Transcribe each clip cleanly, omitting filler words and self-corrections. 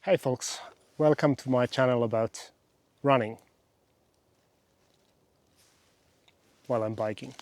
Hey folks, welcome to my channel about running while I'm biking.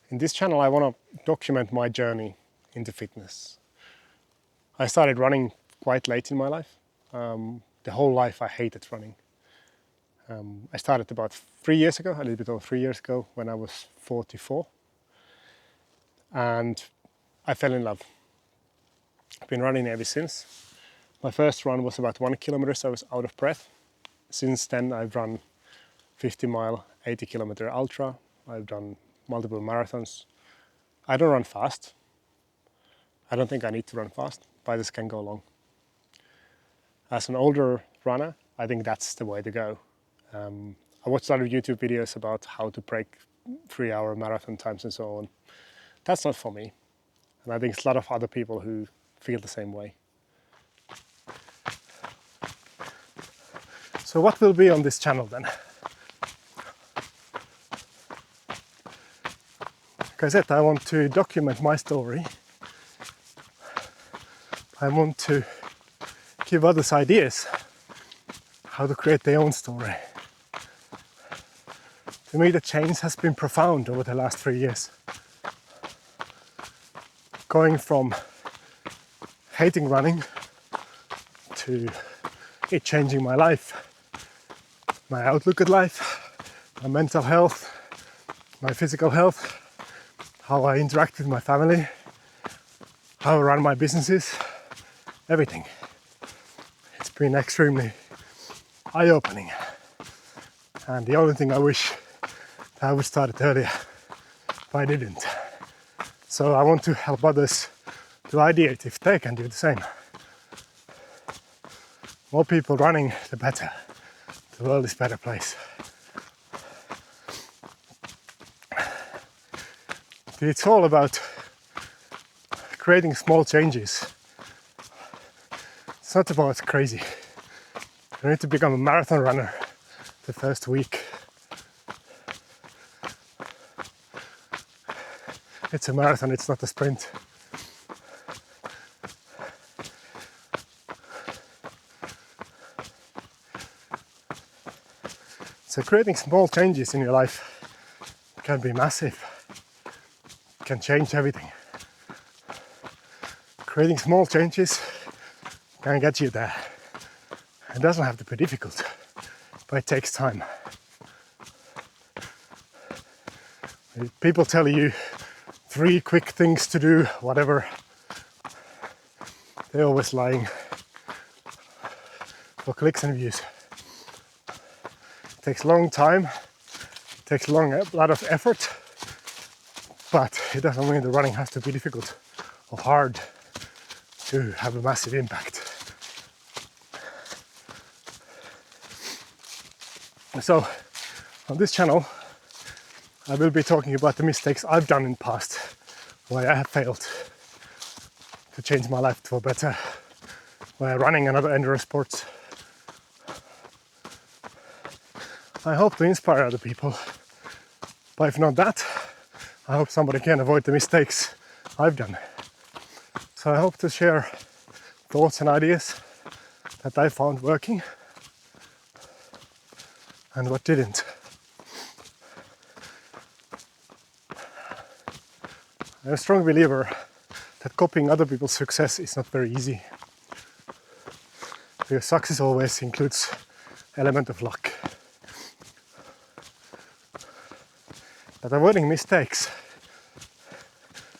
In this channel I want to document my journey into fitness. I started running quite late in my life. The whole life I hated running. I started about 3 years ago, a little bit over 3 years ago, when I was 44. And I fell in love. I've been running ever since. My first run was about 1 kilometer, so I was out of breath. Since then I've run 50-mile, 80-kilometer ultra. I've done multiple marathons. I don't run fast. I don't think I need to run fast, but I just can go long. As an older runner, I think that's the way to go. I watched a lot of YouTube videos about how to break 3-hour marathon times and so on. That's not for me. And I think there's a lot of other people who feel the same way. So what will be on this channel then? Like I said, I want to document my story. I want to give others ideas how to create their own story. To me, the change has been profound over the last 3 years. Going from hating running to it changing my life, my outlook at life, my mental health, my physical health, how I interact with my family, how I run my businesses, everything. It's been extremely eye-opening. And the only thing I wish I would start it earlier, but I didn't. So I want to help others to ideate if they can do the same. More people running, the better. The world is a better place. It's all about creating small changes. It's not about crazy. You need to become a marathon runner the first week. It's a marathon, it's not a sprint. So creating small changes in your life can be massive. Can change everything. Creating small changes can get you there. It doesn't have to be difficult, but it takes time. People tell you 3 quick things to do, whatever. They're always lying for clicks and views. It takes a long time, it takes a lot of effort, but it doesn't mean the running has to be difficult or hard to have a massive impact. So on this channel I will be talking about the mistakes I've done in the past, why I have failed to change my life for better, while running and other endurance sports. I hope to inspire other people, but if not that, I hope somebody can avoid the mistakes I've done. So I hope to share thoughts and ideas that I found working and what didn't. I'm a strong believer that copying other people's success is not very easy, because success always includes element of luck. But avoiding mistakes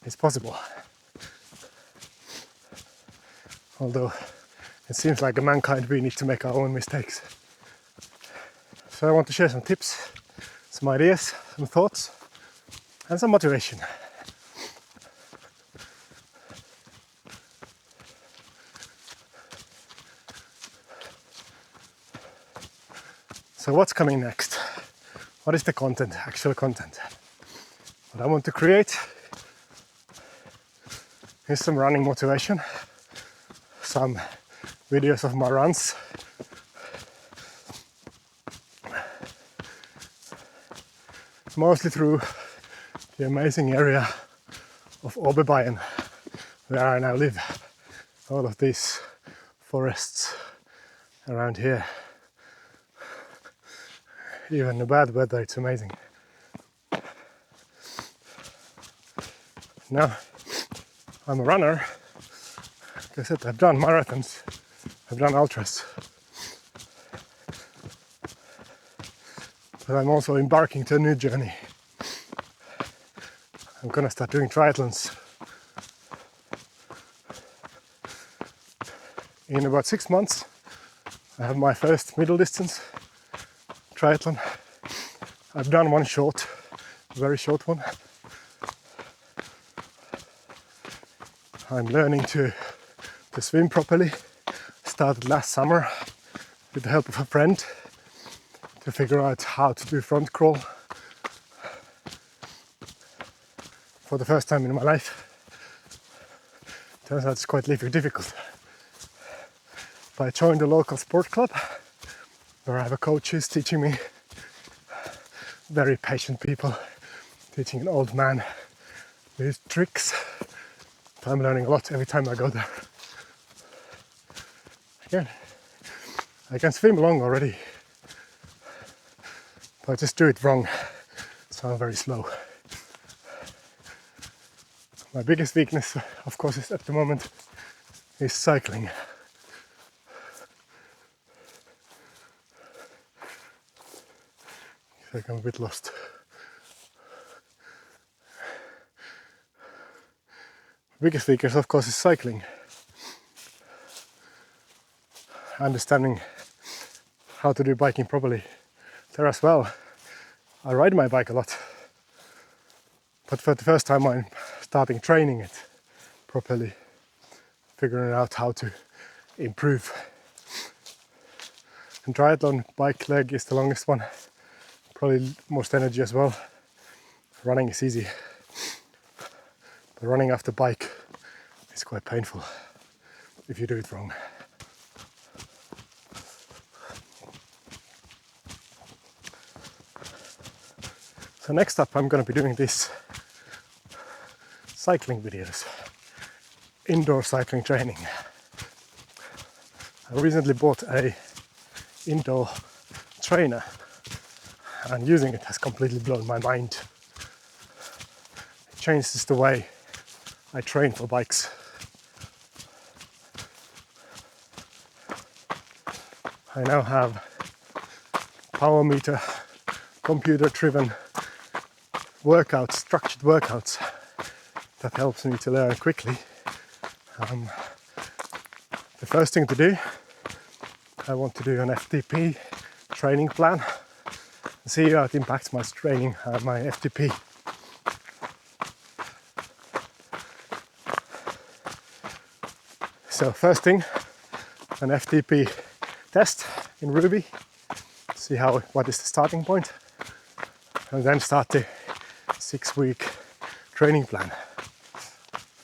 is possible. Although it seems like mankind we need to make our own mistakes. So I want to share some tips, some ideas, some thoughts, and some motivation. So what's coming next? What is the content, actual content? What I want to create is some running motivation, some videos of my runs, mostly through the amazing area of Oberbayern, where I now live. All of these forests around here. Even in the bad weather, it's amazing. Now, I'm a runner. Like I said, I've done marathons, I've done ultras. But I'm also embarking to a new journey. I'm gonna start doing triathlons. In about 6 months, I have my first middle distance triathlon. I've done one short, a very short one. I'm learning to swim properly. Started last summer with the help of a friend to figure out how to do front crawl for the first time in my life. Turns out it's quite difficult. But I joined a local sport club where I have a coach who's teaching me. Very patient people, teaching an old man these tricks. But I'm learning a lot every time I go there. Again, I can swim along already, but I just do it wrong, so I'm very slow. My biggest weakness, of course, is at the moment is cycling. I think I'm a bit lost. Biggest weakness, of course, is cycling. Understanding how to do biking properly. There as well, I ride my bike a lot, but for the first time I'm starting training it properly, figuring out how to improve. And triathlon bike leg is the longest one, probably most energy as well. Running is easy, but running after bike is quite painful if you do it wrong. So next up I'm going to be doing these cycling videos, indoor cycling training. I recently bought a indoor trainer and using it has completely blown my mind. It changes the way I train for bikes. I now have power meter, computer driven workouts, structured workouts that helps me to learn quickly. The first thing to do, I want to do an FTP training plan and see how it impacts my training, my FTP. So first thing, an FTP test in Ruby, see what is the starting point, and then start the 6-week training plan.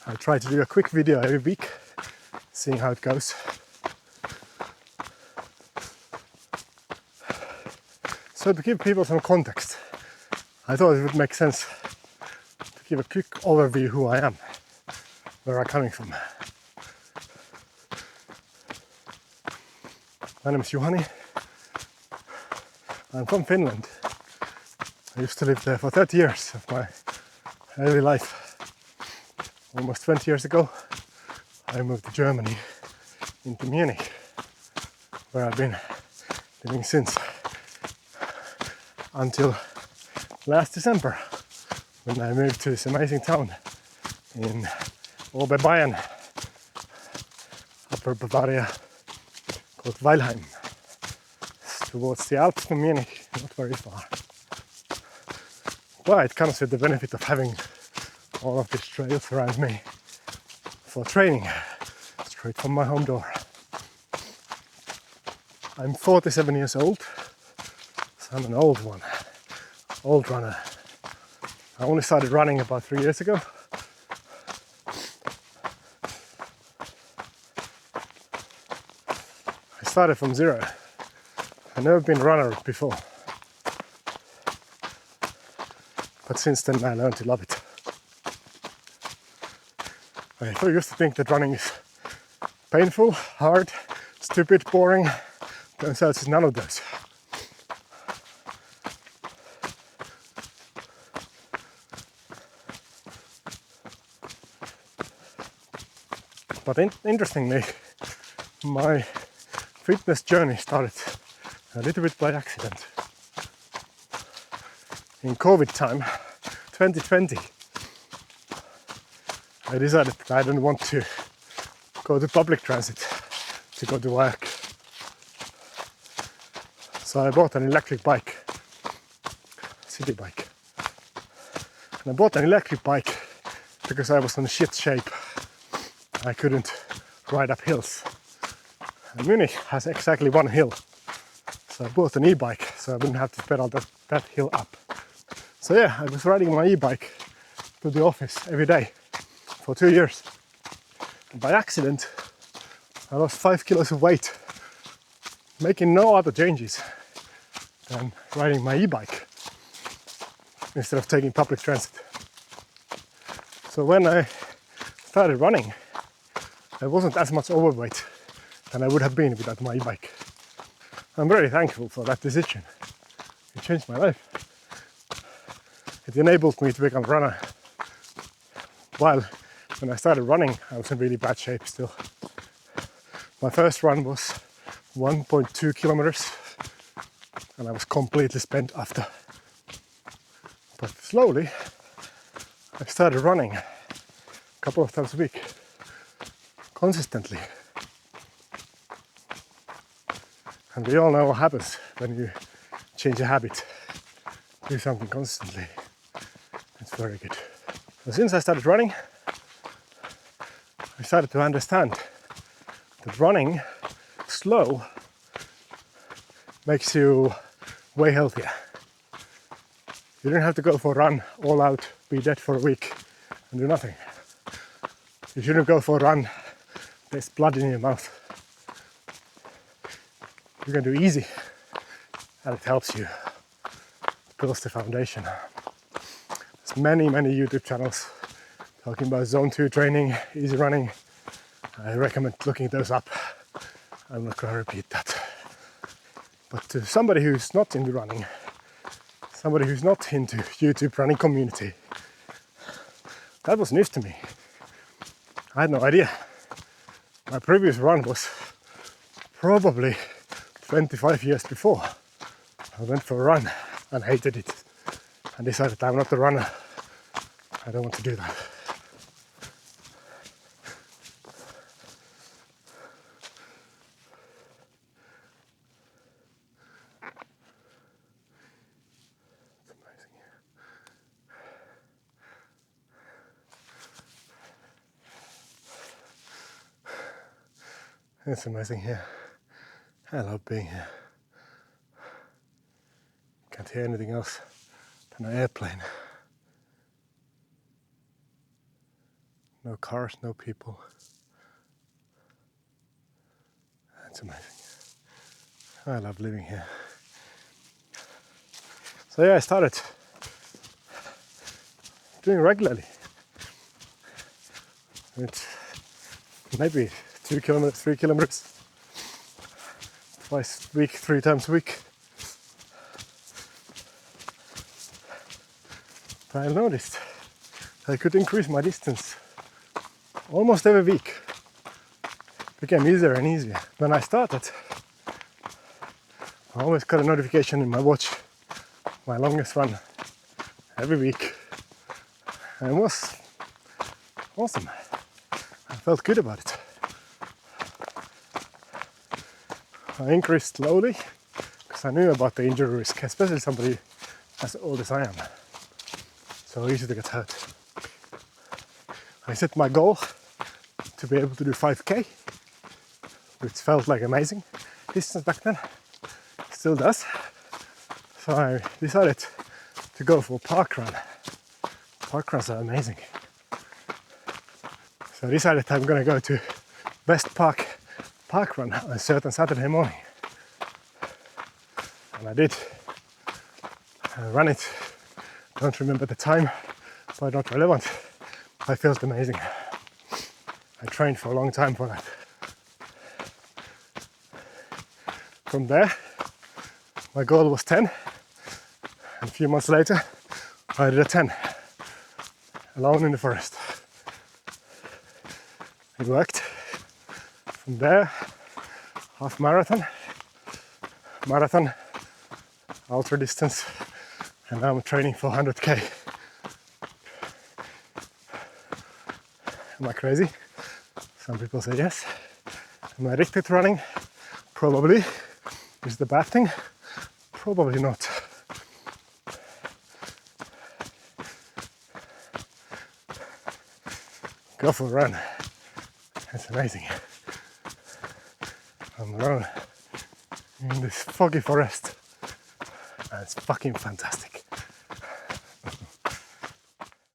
I try to do a quick video every week, seeing how it goes. So to give people some context, I thought it would make sense to give a quick overview who I am, where I'm coming from. My name is Juhani. I'm from Finland. I used to live there for 30 years of my early life. Almost 20 years ago, I moved to Germany, into Munich, where I've been living since, until last December, when I moved to this amazing town in Oberbayern, Upper Bavaria, called Weilheim. It's towards the Alps from Munich, not very far. But it comes with the benefit of having all of these trails around me for training, straight from my home door. I'm 47 years old, so I'm an old one, old runner. I only started running about 3 years ago. I started from zero. I've never been a runner before. But since then I learned to love it. I used to think that running is painful, hard, stupid, boring. Turns out it's none of those. But interestingly, my fitness journey started a little bit by accident. In COVID time, 2020, I decided that I didn't want to go to public transit to go to work. So I bought an electric bike, city bike. And I bought an electric bike because I was in shit shape. I couldn't ride up hills. And Munich has exactly one hill. So I bought an e-bike so I wouldn't have to pedal that hill up. So yeah, I was riding my e-bike to the office every day for 2 years. And by accident, I lost 5 kilos of weight, making no other changes than riding my e-bike instead of taking public transit. So when I started running, I wasn't as much overweight than I would have been without my e-bike. I'm very thankful for that decision. It changed my life. It enabled me to become a runner. While when I started running, I was in really bad shape still. My first run was 1.2 kilometers and I was completely spent after. But slowly, I started running a couple of times a week, consistently. And we all know what happens when you change a habit, do something constantly. It's very good. So since I started running, I started to understand that running slow makes you way healthier. You don't have to go for a run all out, be dead for a week and do nothing. You shouldn't go for a run, there's blood in your mouth. You can do easy and it helps you, builds the foundation. There's many YouTube channels talking about zone 2 training, easy running. I recommend looking those up. I'm not going to repeat that. But to somebody who's not into running, somebody who's not into YouTube running community, that was news to me. I had no idea. My previous run was probably 25 years before. I went for a run and hated it and decided I'm not a runner. I don't want to do that. It's amazing here. I love being here. Can't hear anything else than an airplane. No cars, no people. It's amazing. I love living here. So yeah, I started doing regularly. It's maybe 2 kilometers, 3 kilometers, twice a week, 3 times a week. But I noticed that I could increase my distance almost every week. It became easier and easier. When I started, I always got a notification in my watch, my longest run every week. And it was awesome. I felt good about it. I increased slowly because I knew about the injury risk, especially somebody as old as I am. So easy to get hurt. I set my goal to be able to do 5k, which felt like amazing distance back then. Still does. So I decided to go for a park run. Park runs are amazing. So I decided I'm gonna go to West Park run on a certain Saturday morning. And I did. I ran it. Don't remember the time, but not relevant. I felt amazing. I trained for a long time for that. From there, my goal was 10. And a few months later, I did a 10. Alone in the forest. It worked. From there, half marathon, ultra distance, and now I'm training for 100k. Am I crazy? Some people say yes. Am I addicted to running? Probably. Is it a bad thing? Probably not. Go for a run. It's amazing. I'm alone in this foggy forest, and it's fucking fantastic.